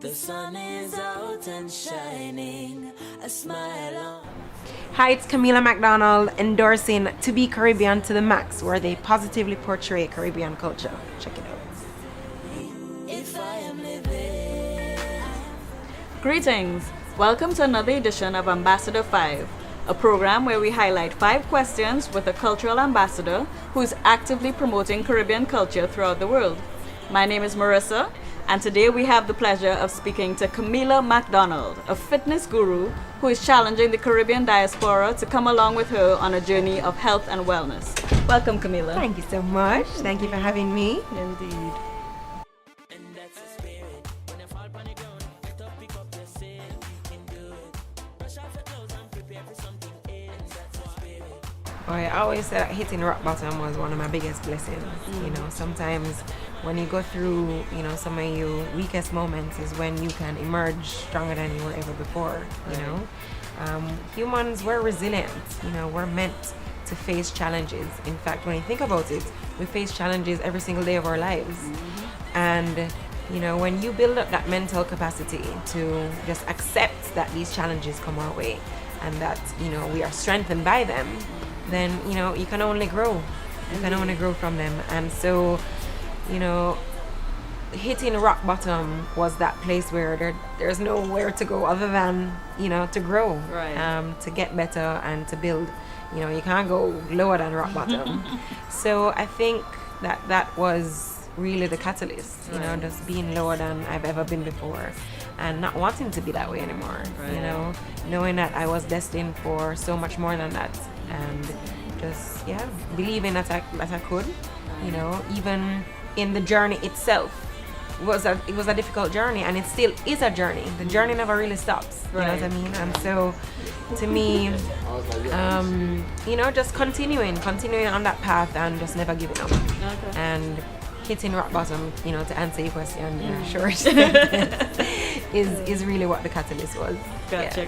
The sun is out and shining, a smile on. Hi, it's Kamila McDonald endorsing To Be Caribbean to the Max, where they positively portray Caribbean culture. Check it out. If I am living. Greetings! Welcome to another edition of Ambassador 5, a program where we highlight 5 questions with a cultural ambassador who is actively promoting Caribbean culture throughout the world. My name is Marissa, and today we have the pleasure of speaking to Kamila McDonald, a fitness guru who is challenging the Caribbean diaspora to come along with her on a journey of health and wellness. Welcome, Kamila. Thank you so much. Thank you for having me. Indeed. I always said that hitting rock bottom was one of my biggest blessings. You know, sometimes when you go through, some of your weakest moments is when you can emerge stronger than you were ever before, you know. Humans, we're resilient, we're meant to face challenges. In fact, when you think about it, we face challenges every single day of our lives. And, when you build up that mental capacity to just accept that these challenges come our way and that, we are strengthened by them, then you can only grow. You can only grow from them. And so, hitting rock bottom was that place where there's nowhere to go other than to grow, Right. To get better and to build. You can't go lower than rock bottom. So I think that was really the catalyst. Right. Just being lower than I've ever been before and not wanting to be that way anymore. Right. Knowing that I was destined for so much more than that, and just believing that I could. Even in the journey itself it was a difficult journey, and it still is a journey. The journey never really stops. You know what I mean? And so to me, just continuing on that path and just never giving up. Okay. And hitting rock bottom, to answer your question, short, is really what the catalyst was. Gotcha.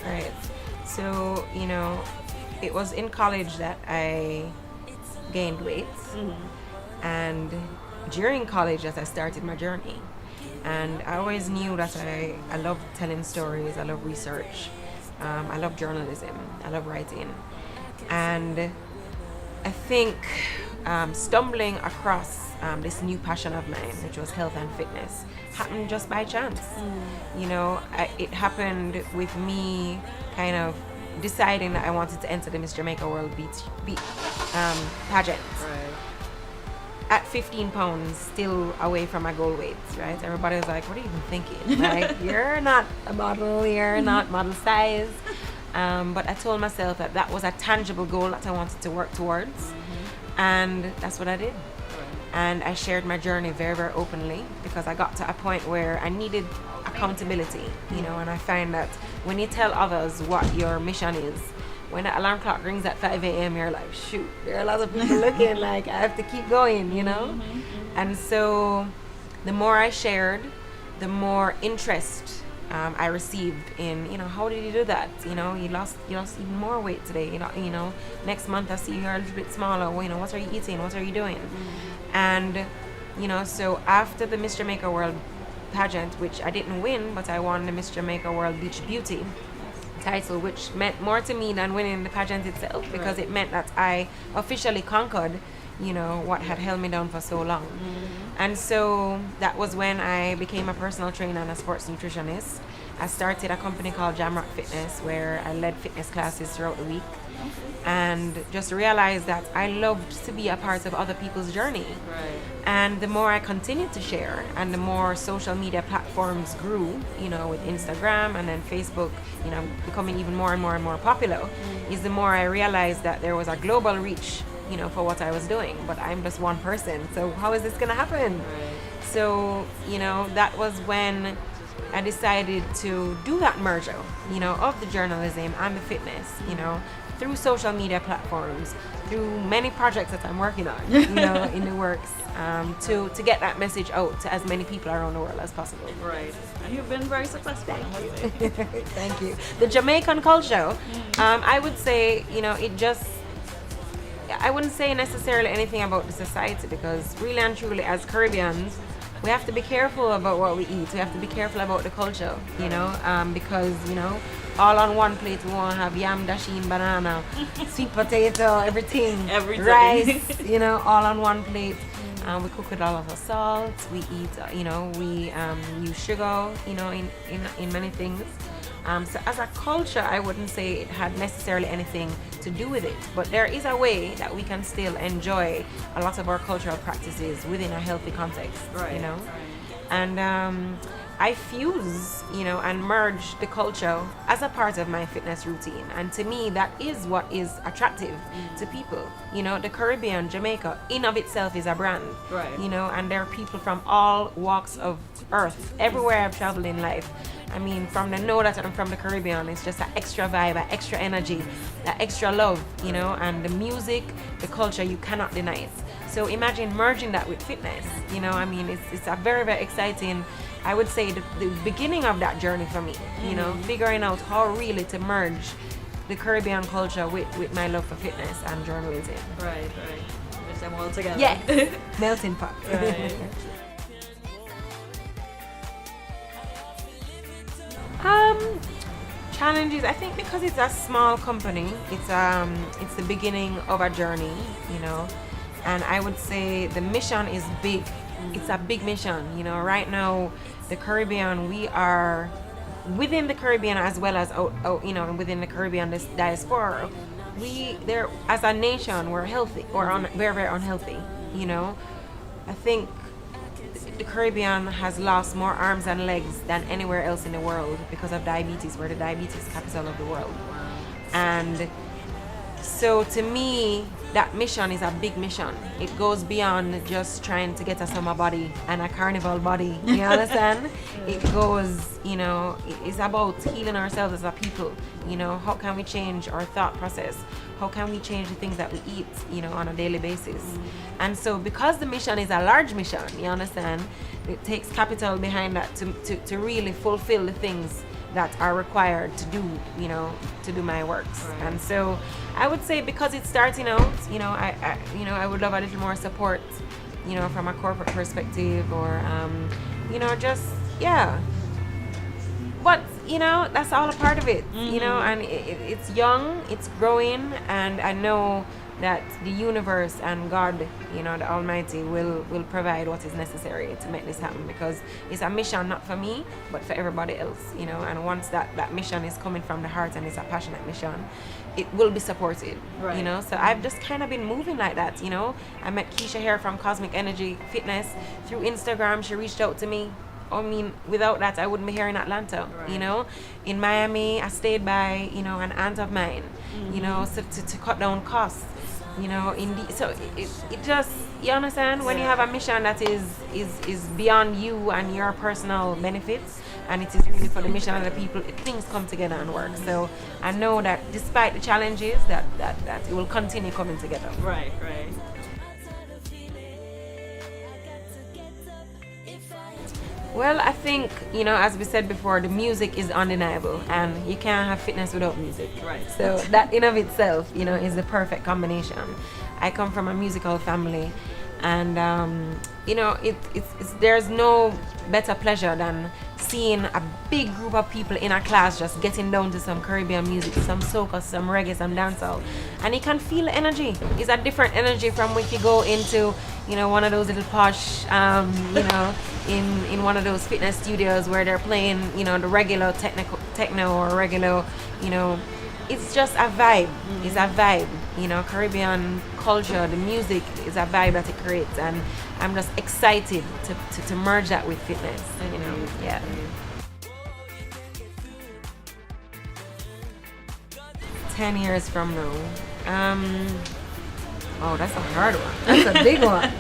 Right. So, it was in college that I gained weight. And during college that I started my journey. And I always knew that I love telling stories, I love research, I love journalism, I love writing. And I think stumbling across this new passion of mine, which was health and fitness, happened just by chance. It happened with me kind of deciding that I wanted to enter the Miss Jamaica World Beach pageant. Right. At 15 pounds, still away from my goal weight, right? Everybody was like, what are you even thinking? Like, you're not a model, you're not model size. But I told myself that was a tangible goal that I wanted to work towards. And that's what I did. And I shared my journey very, very openly because I got to a point where I needed accountability, and I find that when you tell others what your mission is, when the alarm clock rings at 5 a.m., you're like, shoot, there are a lot of people looking, like, I have to keep going, And so the more I shared, the more interest I received in, how did you do that? You lost even more weight today. Next month I see you're a little bit smaller. What are you eating? What are you doing? And, so after the Miss Jamaica World pageant, which I didn't win, but I won the Miss Jamaica World Beach Beauty title, which meant more to me than winning the pageant itself, because it meant that I officially conquered, what had held me down for so long. And so that was when I became a personal trainer and a sports nutritionist. I started a company called Chronixx Fitness, where I led fitness classes throughout the week, and just realized that I loved to be a part of other people's journey. Right. And the more I continued to share, and the more social media platforms grew, with Instagram and then Facebook, becoming even more and more and more popular, is the more I realized that there was a global reach, for what I was doing. But I'm just one person, so how is this gonna happen? Right. So, that was when I decided to do that merger, of the journalism and the fitness, through social media platforms, through many projects that I'm working on, in the works, to get that message out to as many people around the world as possible. Right. And you've been very successful. Thank you. Thank you. The Jamaican culture, I would say, I wouldn't say necessarily anything about the society, because really and truly as Caribbeans, we have to be careful about what we eat. We have to be careful about the culture, you know, because, you know, all on one plate we want to have yam, dasheen, banana, sweet potato, everything, rice, you know, all on one plate. We cook with all of our salt. We eat, you know, we use sugar, you know, in many things. So as a culture, I wouldn't say it had necessarily anything to do with it, but there is a way that we can still enjoy a lot of our cultural practices within a healthy context, you know. And I fuse, you know, and merge the culture as a part of my fitness routine. And to me, that is what is attractive to people. You know, the Caribbean, Jamaica, in of itself is a brand, you know, and there are people from all walks of earth, everywhere I've traveled in life. I mean, from the know that I'm from the Caribbean, it's just an extra vibe, an extra energy, an extra love, you know, and the music, the culture, you cannot deny it. So imagine merging that with fitness, you know, I mean, it's a very, very exciting, I would say, the beginning of that journey for me, you know, figuring out how really to merge the Caribbean culture with my love for fitness and journalism. Right. Mix them all together. Yeah, melting pot. Right. Challenges, I think because it's a small company, it's the beginning of a journey, you know, and I would say the mission is big. It's a big mission, you know. Right now, the Caribbean, we are within the Caribbean as well as out, you know, within the Caribbean, this diaspora. There as a nation, we're healthy, or very, very unhealthy, you know. I think the Caribbean has lost more arms and legs than anywhere else in the world because of diabetes. We're the diabetes capital of the world. And so to me, that mission is a big mission. It goes beyond just trying to get a summer body and a carnival body. You understand? It goes, you know, it's about healing ourselves as a people. You know, how can we change our thought process? How can we change the things that we eat, you know, on a daily basis? And so because the mission is a large mission, you understand, it takes capital behind that to really fulfill the things that are required to do, you know, to do my works. And so I would say because it's starting out, you know, I would love a little more support, you know, from a corporate perspective, or you know, just but you know, that's all a part of it, you know, and it's young, it's growing, and I know that the universe and God, you know, the Almighty will provide what is necessary to make this happen, because it's a mission not for me but for everybody else, you know. And once that mission is coming from the heart and it's a passionate mission, it will be supported, you know. So I've just kind of been moving like that, you know. I met Keisha here from Cosmic Energy Fitness through Instagram. She reached out to me. I mean, without that, I wouldn't be here in Atlanta, you know. In Miami, I stayed by, you know, an aunt of mine, you know, so to cut down costs, you know. So it just, you understand, when you have a mission that is beyond you and your personal benefits, and it is really for the mission of the people, things come together and work. So I know that despite the challenges, that it will continue coming together. Right. Well, I think, you know, as we said before, the music is undeniable, and you can't have fitness without music. Right. So that in of itself, you know, is the perfect combination. I come from a musical family, and you know, there's no better pleasure than seeing a big group of people in a class just getting down to some Caribbean music, some soca, some reggae, some dancehall, and you can feel the energy. It's a different energy from when you go into, you know, one of those little posh, you know, in one of those fitness studios where they're playing, you know, the regular techno or regular, you know. It's just a vibe. It's a vibe, you know. Caribbean culture, the music is a vibe that it creates, and I'm just excited to merge that with fitness, you know. Yeah. 10 years from now, oh, that's a hard one. That's a big one.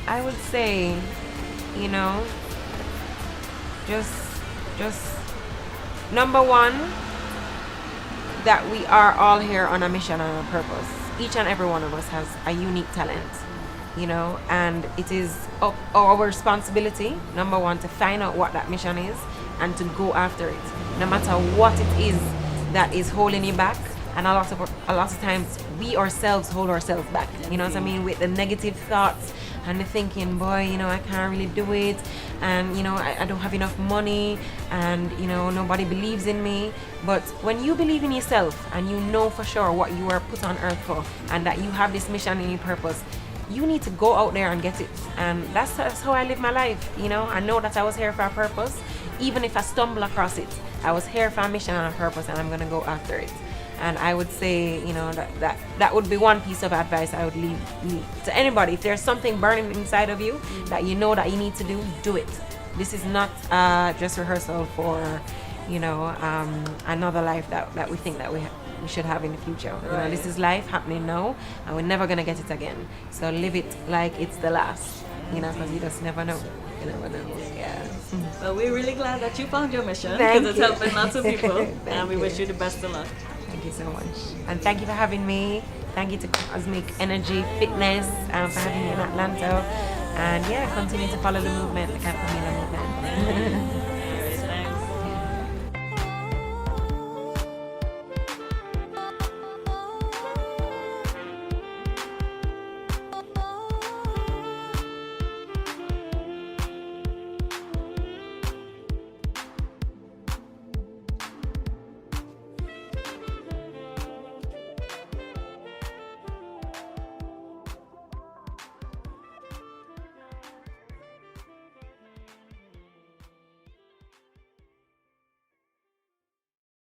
I would say, you know, just number one, that we are all here on a mission and a purpose. Each and every one of us has a unique talent, you know, and it is our responsibility, number one, to find out what that mission is and to go after it, no matter what it is that is holding you back And a lot of times we ourselves hold ourselves back, you know what I mean, with the negative thoughts and the thinking, boy, you know, I can't really do it, and you know, I don't have enough money, and you know, nobody believes in me. But when you believe in yourself and you know for sure what you are put on earth for, and that you have this mission and your purpose, you need to go out there and get it. And that's how I live my life. You know, I know that I was here for a purpose. Even if I stumble across it, I was here for a mission and a purpose, and I'm gonna go after it. And I would say, you know, that would be one piece of advice I would leave to anybody. If there's something burning inside of you that you know that you need to do it. This is not just rehearsal for, you know, another life that we think that we should have in the future. You know, this is life happening now, and we're never gonna get it again. So live it like it's the last, you know, because you just never know. You never know. Yeah. Well, we're really glad that you found your mission, Thank because it's you. helping lots of people. And we you. wish you the best of luck. Thank you so much. And thank you for having me. Thank you to Cosmic Energy Fitness for having me in Atlanta. And yeah, continue to follow the movement, the KAMILA movement.